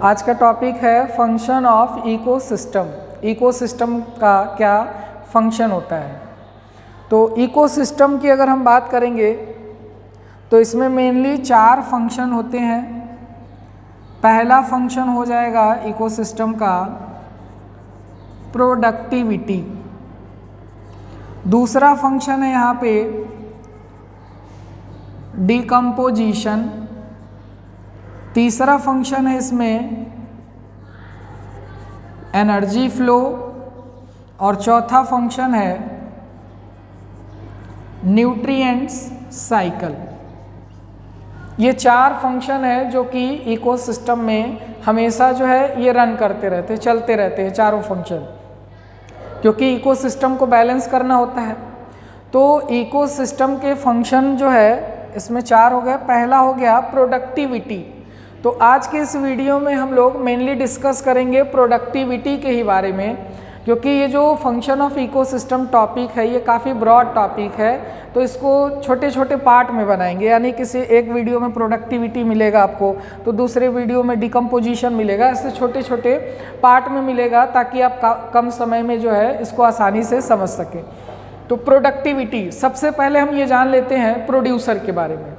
आज का टॉपिक है फंक्शन ऑफ इकोसिस्टम। इकोसिस्टम का क्या फंक्शन होता है। तो इकोसिस्टम की अगर हम बात करेंगे तो इसमें मेनली 4 फंक्शन होते हैं। पहला फंक्शन हो जाएगा इकोसिस्टम का प्रोडक्टिविटी। दूसरा फंक्शन है यहाँ पे डिकम्पोजिशन। तीसरा फंक्शन है इसमें एनर्जी फ्लो और चौथा फंक्शन है न्यूट्रिएंट्स साइकिल। ये 4 फंक्शन है जो कि इकोसिस्टम में हमेशा जो है ये रन करते रहते, चलते रहते हैं चारों फंक्शन, क्योंकि इकोसिस्टम को बैलेंस करना होता है। तो इकोसिस्टम के फंक्शन जो है इसमें 4 हो गए। पहला हो गया प्रोडक्टिविटी। तो आज के इस वीडियो में हम लोग मेनली डिस्कस करेंगे प्रोडक्टिविटी के ही बारे में, क्योंकि ये जो फंक्शन ऑफ इकोसिस्टम टॉपिक है ये काफ़ी ब्रॉड टॉपिक है। तो इसको छोटे छोटे पार्ट में बनाएंगे, यानी किसी एक वीडियो में प्रोडक्टिविटी मिलेगा आपको, तो दूसरे वीडियो में डिकम्पोजिशन मिलेगा। ऐसे छोटे छोटे पार्ट में मिलेगा ताकि आप कम समय में जो है इसको आसानी से समझ सकें। तो प्रोडक्टिविटी, सबसे पहले हम ये जान लेते हैं प्रोड्यूसर के बारे में।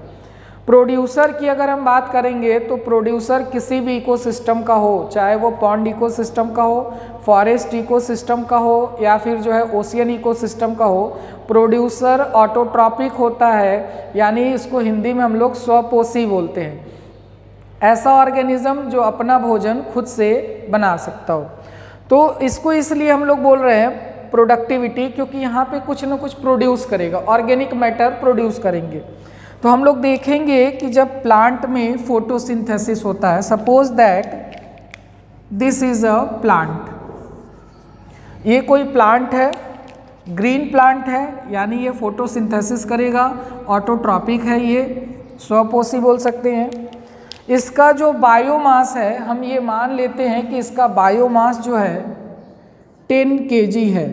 प्रोड्यूसर की अगर हम बात करेंगे तो प्रोड्यूसर किसी भी इकोसिस्टम का हो, चाहे वो पॉन्ड इकोसिस्टम का हो, फॉरेस्ट इकोसिस्टम का हो या फिर जो है ओशियन इकोसिस्टम का हो, प्रोड्यूसर ऑटोट्रॉपिक होता है, यानी इसको हिंदी में हम लोग स्वपोषी बोलते हैं। ऐसा ऑर्गेनिज्म जो अपना भोजन खुद से बना सकता हो। तो इसको इसलिए हम लोग बोल रहे हैं प्रोडक्टिविटी, क्योंकि यहाँ पे कुछ ना कुछ प्रोड्यूस करेगा, ऑर्गेनिक मैटर प्रोड्यूस करेंगे। तो हम लोग देखेंगे कि जब प्लांट में फोटोसिंथेसिस होता है, suppose that this is a plant, ये कोई प्लांट है, ग्रीन प्लांट है, यानी ये फोटोसिंथेसिस करेगा, ऑटोट्रॉपिक है, ये स्वपोषी बोल सकते हैं। इसका जो बायोमास है, हम ये मान लेते हैं कि इसका बायोमास जो है 10 kg है,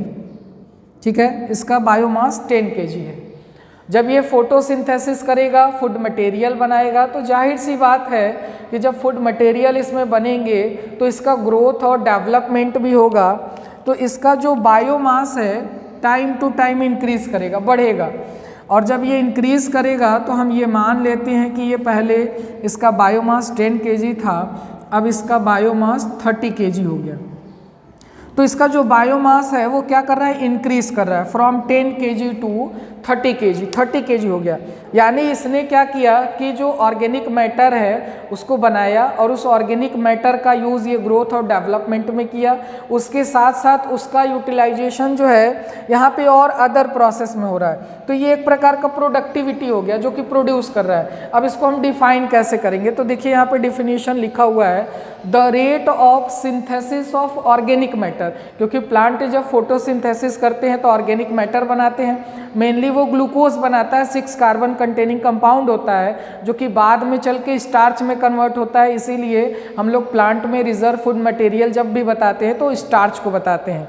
ठीक है, इसका बायोमास 10 kg है। जब ये फोटोसिंथेसिस करेगा, फूड मटेरियल बनाएगा, तो जाहिर सी बात है कि जब फूड मटेरियल इसमें बनेंगे तो इसका ग्रोथ और डेवलपमेंट भी होगा। तो इसका जो बायोमास है टाइम टू टाइम इंक्रीज करेगा, बढ़ेगा। और जब ये इंक्रीज करेगा तो हम ये मान लेते हैं कि ये पहले इसका बायोमास 10 kg था, अब इसका बायोमास 30 kg हो गया। तो इसका जो बायोमास है वो क्या कर रहा है, इंक्रीज कर रहा है, from 10 kg to 30 kg, 30 kg हो गया। यानी इसने क्या किया कि जो ऑर्गेनिक मैटर है उसको बनाया और उस ऑर्गेनिक मैटर का यूज़ ये ग्रोथ और डेवलपमेंट में किया। उसके साथ साथ उसका यूटिलाइजेशन जो है यहाँ पे और अदर प्रोसेस में हो रहा है। तो ये एक प्रकार का प्रोडक्टिविटी हो गया जो कि प्रोड्यूस कर रहा है। अब इसको हम डिफाइन कैसे करेंगे, तो देखिए यहाँ पे डिफिनीशन लिखा हुआ है, the rate of synthesis of organic matter. क्योंकि प्लांट जब फोटोसिंथेसिस करते हैं तो ऑर्गेनिक मैटर बनाते हैं, मेनली वो ग्लूकोज बनाता है, 6 कार्बन कंटेनिंग कंपाउंड होता है जो कि बाद में चल के स्टार्च में कन्वर्ट होता है। इसीलिए हम लोग प्लांट में रिजर्व फूड मटेरियल जब भी बताते हैं तो स्टार्च को बताते हैं।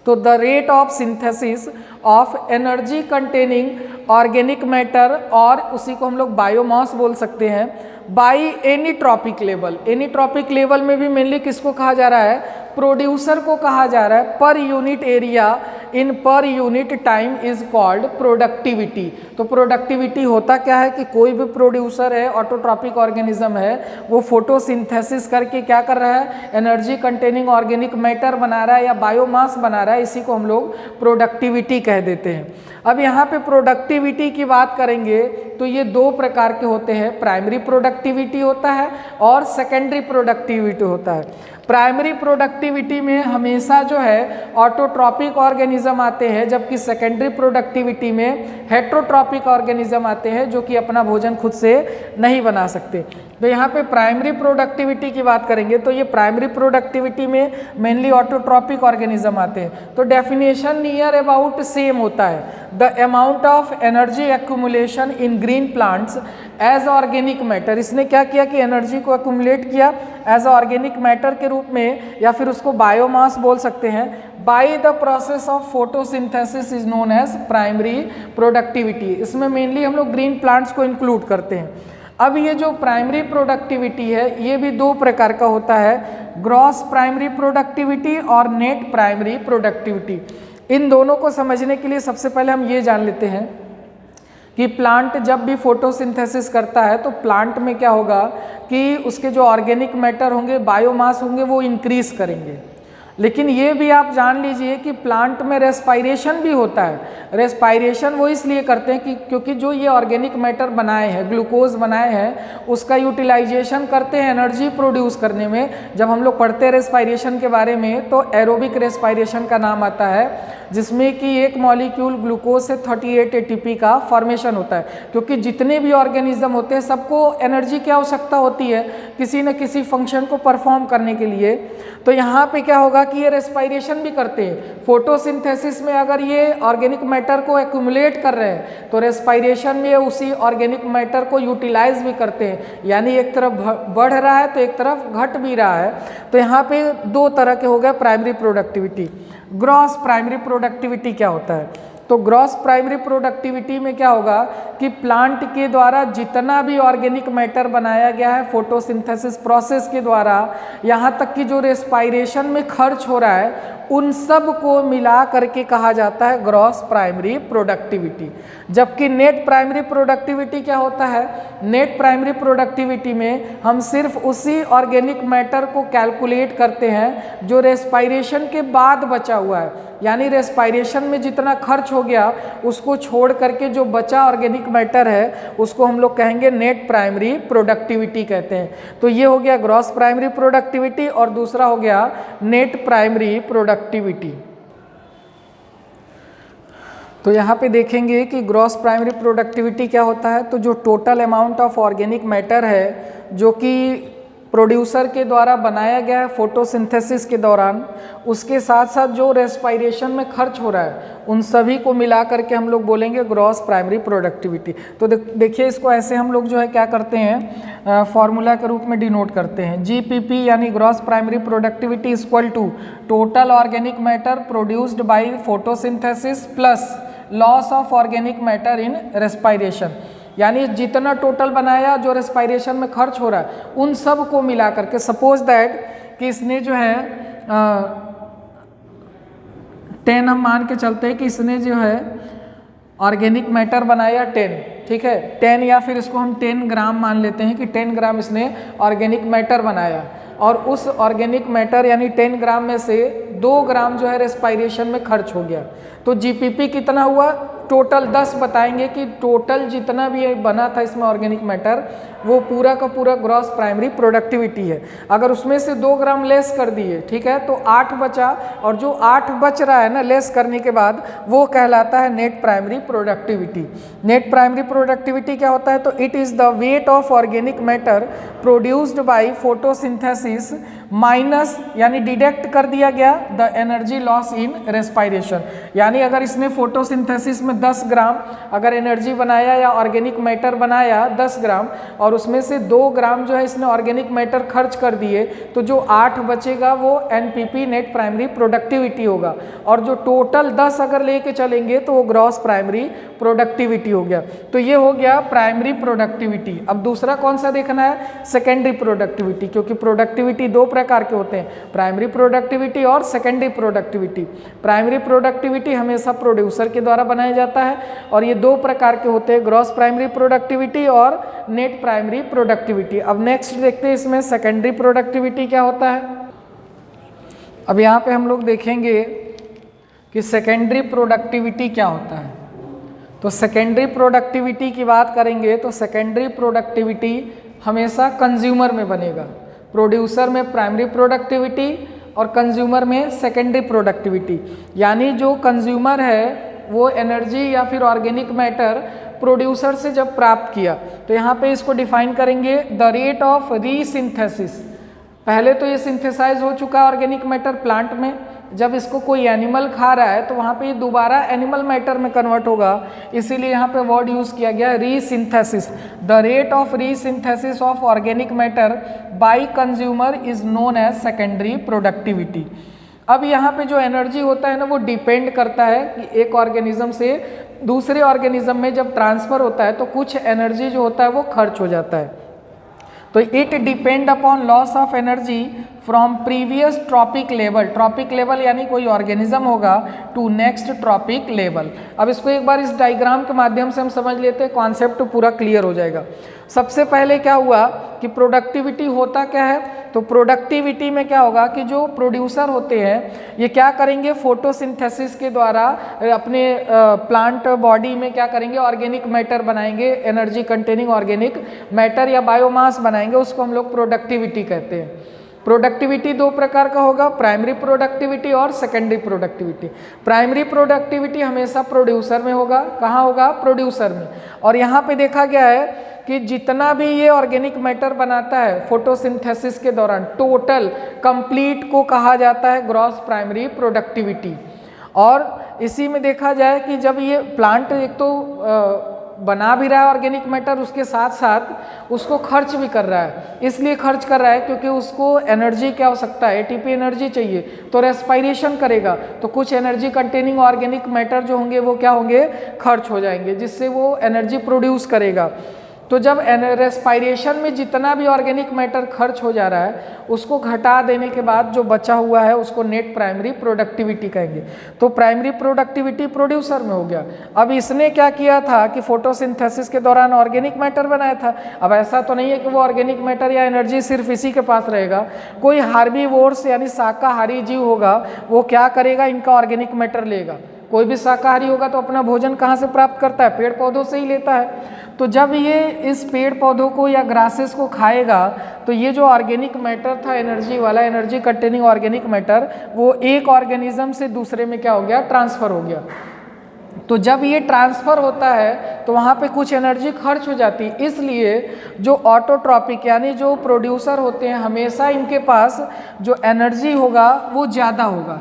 तो the rate of synthesis of energy containing organic matter, और उसी को हम लोग बायोमास बोल सकते हैं, by any trophic level. Any trophic level में भी मेनली किसको कहा जा रहा है, प्रोड्यूसर को कहा जा रहा है। Per unit area in per unit time is called productivity. तो प्रोडक्टिविटी होता क्या है कि कोई भी प्रोड्यूसर है, ऑटोट्रॉपिक ऑर्गेनिज्म है, वो फोटोसिंथेसिस करके क्या कर रहा है, एनर्जी कंटेनिंग ऑर्गेनिक मैटर बना रहा है या बायोमास बना रहा है। इसी को हम लोग प्रोडक्टिविटी कह देते हैं। अब यहाँ पे प्रोडक्टिविटी की बात करेंगे तो ये 2 प्रकार के होते हैं, प्राइमरी प्रोडक्टिविटी होता है और सेकेंडरी प्रोडक्टिविटी होता है। प्राइमरी प्रोडक्टिविटी में हमेशा जो है ऑटोट्रॉपिक ऑर्गेनिज्म आते हैं, जबकि सेकेंडरी प्रोडक्टिविटी में हेट्रोट्रॉपिक ऑर्गेनिज्म आते हैं जो कि अपना भोजन खुद से नहीं बना सकते। तो यहाँ पे प्राइमरी प्रोडक्टिविटी की बात करेंगे तो ये प्राइमरी प्रोडक्टिविटी में मेनली ऑटोट्रॉपिक ऑर्गेनिज्म आते हैं। तो डेफिनेशन नियर अबाउट सेम होता है, the amount of energy accumulation in green plants as organic matter. इसने क्या किया कि एनर्जी को एक्यूमुलेट किया एज ऑर्गेनिक मैटर के रूप में, या फिर उसको बायोमास बोल सकते हैं, by the process of photosynthesis is known as primary productivity. इसमें मेनली हम लोग ग्रीन प्लांट्स को इंक्लूड करते हैं। अब ये जो प्राइमरी प्रोडक्टिविटी है ये भी दो प्रकार का होता है, ग्रॉस प्राइमरी प्रोडक्टिविटी और नेट प्राइमरी प्रोडक्टिविटी। इन दोनों को समझने के लिए सबसे पहले हम ये जान लेते हैं कि प्लांट जब भी फोटोसिंथेसिस करता है तो प्लांट में क्या होगा कि उसके जो ऑर्गेनिक मैटर होंगे, बायोमास होंगे, वो इंक्रीज करेंगे। लेकिन ये भी आप जान लीजिए कि प्लांट में रेस्पायरेशन भी होता है। रेस्पायरेशन वो इसलिए करते हैं कि क्योंकि जो ये ऑर्गेनिक मैटर बनाए हैं, ग्लूकोज बनाए हैं, उसका यूटिलाइजेशन करते हैं एनर्जी प्रोड्यूस करने में। जब हम लोग पढ़ते हैं रेस्पायरेशन के बारे में तो एरोबिक रेस्पायरेशन का नाम आता है, जिसमें कि एक मॉलिक्यूल ग्लूकोज से 38 ATP का फॉर्मेशन होता है। क्योंकि जितने भी ऑर्गेनिज्म होते हैं सबको एनर्जी की आवश्यकता होती है किसी न किसी फंक्शन को परफॉर्म करने के लिए। तो यहाँ पे क्या होगा कि ये रेस्पायरेशन भी करते हैं। फोटोसिंथेसिस में अगर ये ऑर्गेनिक मैटर को एक्यूमुलेट कर रहे हैं तो रेस्पायरेशन में उसी ऑर्गेनिक मैटर को यूटिलाइज भी करते हैं, यानी एक तरफ बढ़ रहा है तो एक तरफ घट भी रहा है। तो यहाँ पे दो तरह के हो गए primary productivity. Gross primary productivity क्या होता है? तो ग्रॉस प्राइमरी प्रोडक्टिविटी में क्या होगा कि प्लांट के द्वारा जितना भी ऑर्गेनिक मैटर बनाया गया है फोटोसिंथेसिस प्रोसेस के द्वारा, यहाँ तक कि जो रेस्पायरेशन में खर्च हो रहा है, उन सब को मिला करके कहा जाता है ग्रॉस प्राइमरी प्रोडक्टिविटी। जबकि नेट प्राइमरी प्रोडक्टिविटी क्या होता है? नेट प्राइमरी प्रोडक्टिविटी में हम सिर्फ उसी ऑर्गेनिक मैटर को कैलकुलेट करते हैं जो रेस्पायरेशन के बाद बचा हुआ है, यानी रेस्पायरेशन में जितना खर्च हो गया उसको छोड़ करके जो बचा ऑर्गेनिक मैटर है उसको हम लोग कहेंगे नेट प्राइमरी प्रोडक्टिविटी कहते हैं। तो ये हो गया ग्रॉस प्राइमरी प्रोडक्टिविटी और दूसरा हो गया नेट प्राइमरी प्रोडक्टिविटी। तो यहाँ पे देखेंगे कि ग्रॉस प्राइमरी प्रोडक्टिविटी क्या होता है। तो जो total amount of organic matter है जो कि प्रोड्यूसर के द्वारा बनाया गया है फोटोसिंथेसिस के दौरान, उसके साथ साथ जो रेस्पायरेशन में खर्च हो रहा है, उन सभी को मिला करके हम लोग बोलेंगे ग्रॉस प्राइमरी प्रोडक्टिविटी। तो देखिए इसको ऐसे हम लोग जो है क्या करते हैं, फॉर्मूला के रूप में डिनोट करते हैं। GPP यानी gross primary productivity equal to total organic matter produced by photosynthesis plus loss of organic matter in respiration, यानी जितना टोटल बनाया जो रेस्पायरेशन में खर्च हो रहा है उन सब को मिला करके। सपोज दैट कि इसने जो है 10, हम मान के चलते हैं कि इसने जो है ऑर्गेनिक मैटर बनाया 10, ठीक है 10, या फिर इसको हम 10 ग्राम मान लेते हैं कि 10 ग्राम इसने ऑर्गेनिक मैटर बनाया, और उस ऑर्गेनिक मैटर यानी 10 ग्राम में से 2 ग्राम जो है रेस्पायरेशन में खर्च हो गया। तो GPP कितना हुआ? टोटल 10 बताएंगे कि टोटल जितना भी बना था इसमें ऑर्गेनिक मैटर वो पूरा का पूरा ग्रॉस प्राइमरी प्रोडक्टिविटी है। अगर उसमें से 2 ग्राम लेस कर दिए, ठीक है, तो 8 बचा, और जो 8 बच रहा है ना लेस करने के बाद, वो कहलाता है net primary productivity. Net primary productivity क्या होता है? तो it is the weight of organic matter produced by photosynthesis minus, यानी डिडक्ट कर दिया गया the energy loss in respiration. यानी अगर इसने फोटोसिंथेसिस में 10 ग्राम अगर एनर्जी बनाया या ऑर्गेनिक मैटर बनाया 10 ग्राम, और उसमें से 2 ग्राम जो है इसने ऑर्गेनिक मैटर खर्च कर दिए, तो जो 8 बचेगा वो NPP नेट प्राइमरी प्रोडक्टिविटी होगा। और जो टोटल 10 अगर लेके चलेंगे तो वो ग्रॉस प्राइमरी प्रोडक्टिविटी हो गया। तो ये हो गया प्राइमरी प्रोडक्टिविटी। अब दूसरा कौन सा देखना है? सेकेंडरी प्रोडक्टिविटी, क्योंकि प्रोडक्टिविटी 2 प्रकार के होते हैं, प्राइमरी प्रोडक्टिविटी और सेकेंडरी प्रोडक्टिविटी। प्राइमरी प्रोडक्टिविटी हमेशा प्रोड्यूसर के द्वारा बनाया जाता है, और ये 2 प्रकार के होते हैं, ग्रॉस प्राइमरी प्रोडक्टिविटी और नेट प्राइमरी प्रोडक्टिविटी। अब नेक्स्ट देखते हैं इसमें सेकेंडरी प्रोडक्टिविटी क्या होता है। अब यहाँ पे हम लोग देखेंगे कि सेकेंडरी प्रोडक्टिविटी क्या होता है। तो सेकेंडरी प्रोडक्टिविटी की बात करेंगे तो सेकेंडरी प्रोडक्टिविटी हमेशा कंज्यूमर में बनेगा। प्रोड्यूसर में प्राइमरी प्रोडक्टिविटी और कंज्यूमर में सेकेंडरी प्रोडक्टिविटी, यानी जो कंज्यूमर है वो एनर्जी या फिर ऑर्गेनिक मैटर प्रोड्यूसर से जब प्राप्त किया, तो यहाँ पे इसको डिफाइन करेंगे द रेट ऑफ रीसिंथेसिस। पहले तो ये सिंथेसाइज हो चुका है ऑर्गेनिक मैटर प्लांट में, जब इसको कोई एनिमल खा रहा है तो वहाँ पे ये दोबारा एनिमल मैटर में कन्वर्ट होगा, इसीलिए यहाँ पे वर्ड यूज़ किया गया resynthesis. The rate of resynthesis of organic matter by consumer is known as secondary productivity. अब यहाँ पे जो एनर्जी होता है ना वो डिपेंड करता है कि एक ऑर्गेनिज्म से दूसरे ऑर्गेनिज्म में जब ट्रांसफ़र होता है तो कुछ एनर्जी जो होता है वो खर्च हो जाता है। तो it depend upon loss of energy from previous trophic level, trophic level यानी कोई ऑर्गेनिज्म होगा, टू नेक्स्ट ट्रॉपिक लेवल। अब इसको एक बार इस डायग्राम के माध्यम से हम समझ लेते हैं, कॉन्सेप्ट पूरा क्लियर हो जाएगा। सबसे पहले क्या हुआ कि प्रोडक्टिविटी होता क्या है, तो प्रोडक्टिविटी में क्या होगा कि जो प्रोड्यूसर होते हैं ये क्या करेंगे, फोटोसिंथेसिस के द्वारा अपने प्लांट बॉडी में क्या करेंगे, ऑर्गेनिक मैटर बनाएंगे, एनर्जी कंटेनिंग ऑर्गेनिक मैटर या बायोमास बनाएंगे, उसको हम लोग प्रोडक्टिविटी कहते हैं। प्रोडक्टिविटी दो प्रकार का होगा, प्राइमरी प्रोडक्टिविटी और सेकेंडरी प्रोडक्टिविटी। प्राइमरी प्रोडक्टिविटी हमेशा प्रोड्यूसर में होगा, कहाँ होगा, प्रोड्यूसर में। और यहाँ पे देखा गया है कि जितना भी ये ऑर्गेनिक मैटर बनाता है फोटोसिंथेसिस के दौरान, टोटल कंप्लीट को कहा जाता है ग्रॉस प्राइमरी प्रोडक्टिविटी। और इसी में देखा जाए कि जब ये प्लांट एक तो बना भी रहा है ऑर्गेनिक मैटर, उसके साथ साथ उसको खर्च भी कर रहा है। इसलिए खर्च कर रहा है क्योंकि उसको एनर्जी क्या हो सकता है, एटीपी एनर्जी चाहिए, तो रेस्पायरेशन करेगा तो कुछ एनर्जी कंटेनिंग ऑर्गेनिक मैटर जो होंगे वो क्या होंगे, खर्च हो जाएंगे, जिससे वो एनर्जी प्रोड्यूस करेगा। तो जब रेस्पायरेशन में जितना भी ऑर्गेनिक मैटर खर्च हो जा रहा है उसको घटा देने के बाद जो बचा हुआ है उसको नेट प्राइमरी प्रोडक्टिविटी कहेंगे। तो प्राइमरी प्रोडक्टिविटी प्रोड्यूसर में हो गया। अब इसने क्या किया था कि फोटोसिंथेसिस के दौरान ऑर्गेनिक मैटर बनाया था। अब ऐसा तो नहीं है कि वो ऑर्गेनिक मैटर या एनर्जी सिर्फ इसी के पास रहेगा, कोई हार्बीवोर्स यानी शाकाहारी जीव होगा, वो क्या करेगा, इनका ऑर्गेनिक मैटर लेगा। कोई भी शाकाहारी होगा तो अपना भोजन कहाँ से प्राप्त करता है, पेड़ पौधों से ही लेता है। तो जब ये इस पेड़ पौधों को या ग्रासेस को खाएगा तो ये जो ऑर्गेनिक मैटर था एनर्जी वाला, एनर्जी कंटेनिंग ऑर्गेनिक मैटर, वो एक ऑर्गेनिज्म से दूसरे में क्या हो गया, ट्रांसफ़र हो गया। तो जब ये ट्रांसफ़र होता है तो वहाँ पे कुछ एनर्जी खर्च हो जाती है। इसलिए जो ऑटोट्रॉपिक यानी जो प्रोड्यूसर होते हैं हमेशा इनके पास जो एनर्जी होगा वो ज़्यादा होगा।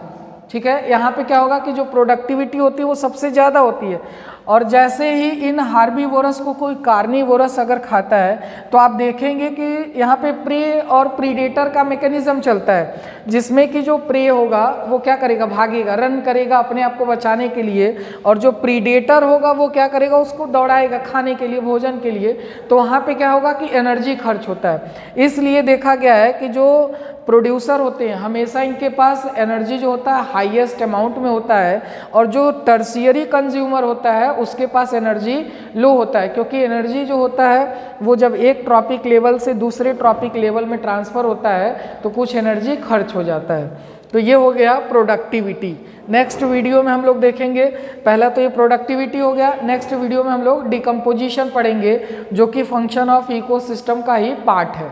ठीक है, यहाँ पे क्या होगा कि जो प्रोडक्टिविटी होती है वो सबसे ज़्यादा होती है। और जैसे ही इन हार्बीवोरस को कोई कार्निवोरस अगर खाता है तो आप देखेंगे कि यहाँ पे प्रे और प्रीडेटर का मैकेनिज्म चलता है, जिसमें कि जो प्रे होगा वो क्या करेगा, भागेगा, रन करेगा अपने आप को बचाने के लिए, और जो प्रीडेटर होगा वो क्या करेगा, उसको दौड़ाएगा खाने के लिए, भोजन के लिए। तो वहाँ पे क्या होगा कि एनर्जी खर्च होता है। इसलिए देखा गया है कि जो प्रोड्यूसर होते हैं हमेशा इनके पास एनर्जी जो होता है हाईएस्ट अमाउंट में होता है, और जो टर्शियरी कंज्यूमर होता है उसके पास एनर्जी लो होता है, क्योंकि एनर्जी जो होता है वो जब एक ट्रॉपिक लेवल से दूसरे ट्रॉपिक लेवल में ट्रांसफ़र होता है तो कुछ एनर्जी खर्च हो जाता है। तो ये हो गया प्रोडक्टिविटी। नेक्स्ट वीडियो में हम लोग देखेंगे, पहला तो ये प्रोडक्टिविटी हो गया, नेक्स्ट वीडियो में हम लोग डिकम्पोजिशन पढ़ेंगे जो कि फंक्शन ऑफ इकोसिस्टम का ही पार्ट है।